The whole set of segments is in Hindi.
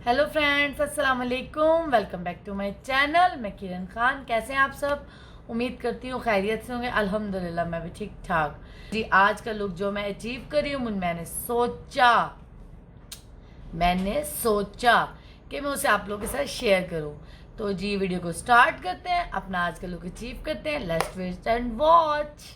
हेलो फ्रेंड्स, अस्सलाम वालेकुम। Welcome back to my channel. मैं किरण खान। कैसे हैं आप सब? उम्मीद करती हूँ खैरियत से होंगे। अल्हम्दुलिल्लाह मैं भी ठीक ठाक जी। आज का लुक जो मैं अचीव कर रही हूँ, मैंने सोचा कि मैं उसे आप लोगों के साथ शेयर करूँ। तो जी वीडियो को स्टार्ट करते हैं, अपना आज का लुक अचीव करते हैं। Let's wait and watch.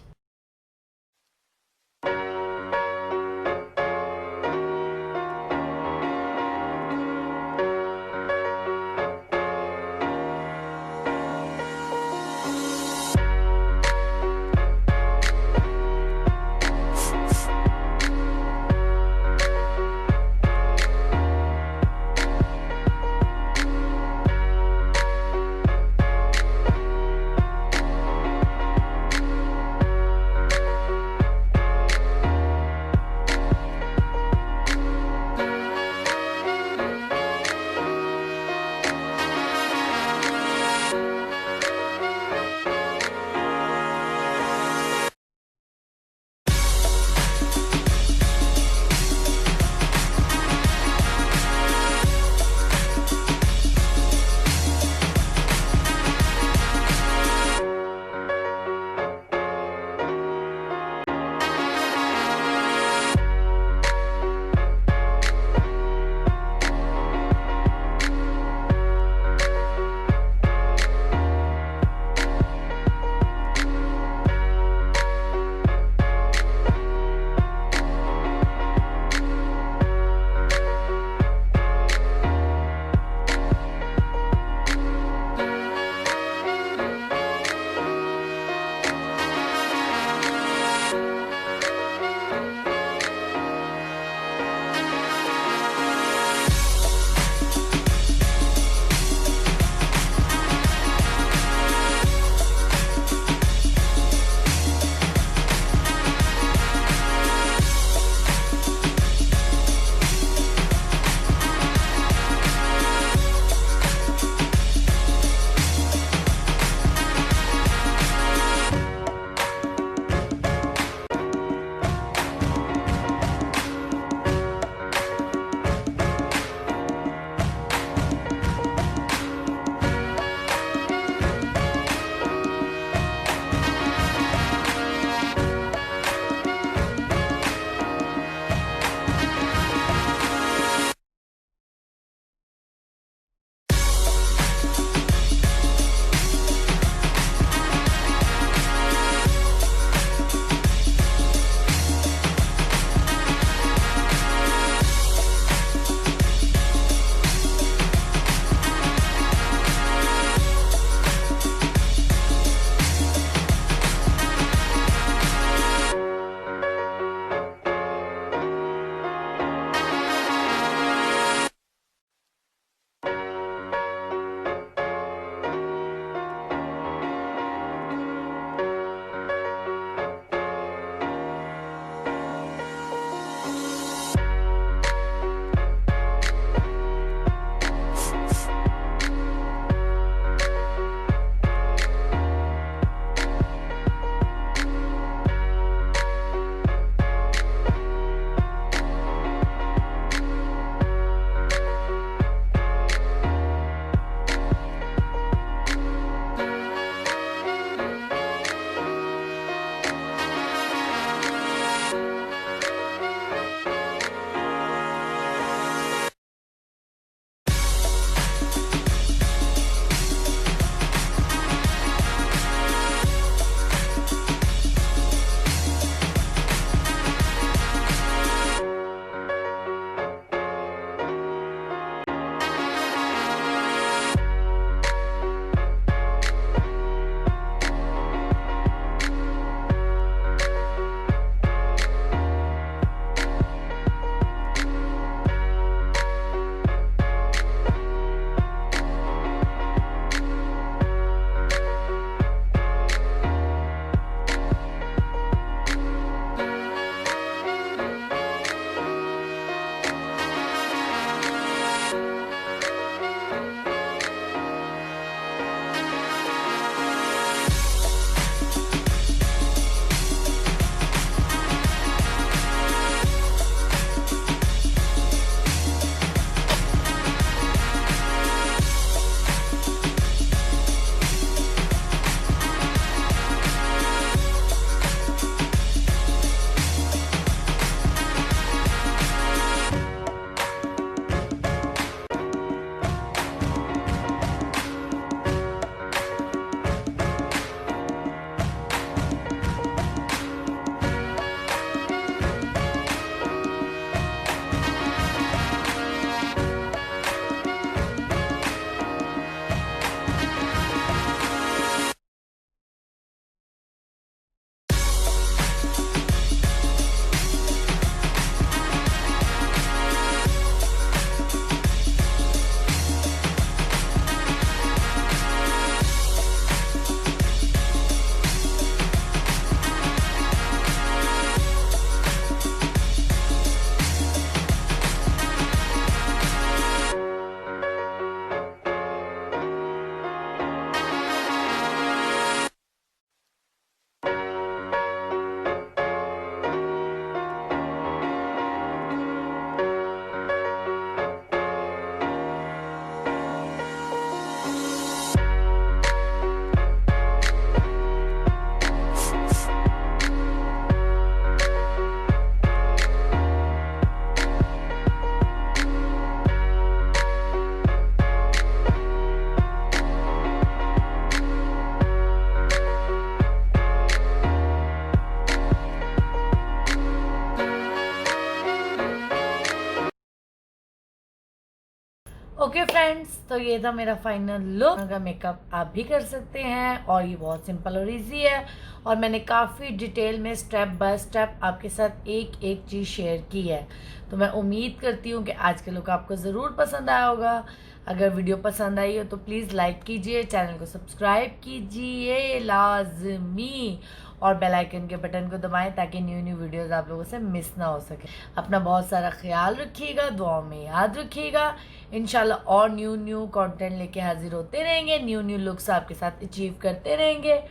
Okay friends, तो ये था मेरा फाइनल लुक का। मेकअप आप भी कर सकते हैं और ये बहुत सिंपल और इजी है, और मैंने काफ़ी डिटेल में स्टेप बाय स्टेप आपके साथ एक एक चीज़ शेयर की है। तो मैं उम्मीद करती हूँ कि आज का लुक आपको ज़रूर पसंद आया होगा। अगर वीडियो पसंद आई हो तो प्लीज़ लाइक कीजिए, चैनल को सब्सक्राइब कीजिए लाजमी, और बेल आइकन के बटन को दबाएं ताकि न्यू न्यू वीडियोस आप लोगों से मिस ना हो सके। अपना बहुत सारा ख्याल रखिएगा, दुआओं में याद रखिएगा। इंशाल्लाह और न्यू कंटेंट लेके हाजिर होते रहेंगे, न्यू लुक्स आपके साथ अचीव करते रहेंगे।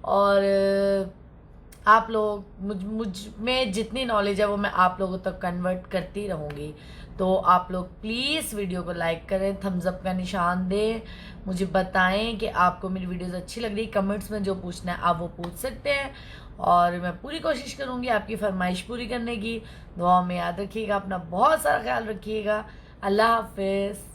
और आप लोग मुझ में जितनी नॉलेज है वो मैं आप लोगों तक कन्वर्ट करती रहूँगी। तो आप लोग प्लीज़ वीडियो को लाइक करें, थम्स अप का निशान दें, मुझे बताएं कि आपको मेरी वीडियोस अच्छी लग रही। कमेंट्स में जो पूछना है आप वो पूछ सकते हैं, और मैं पूरी कोशिश करूँगी आपकी फरमाइश पूरी करने की। दुआ में याद रखिएगा, अपना बहुत सारा ख्याल रखिएगा। अल्लाह हाफिज़।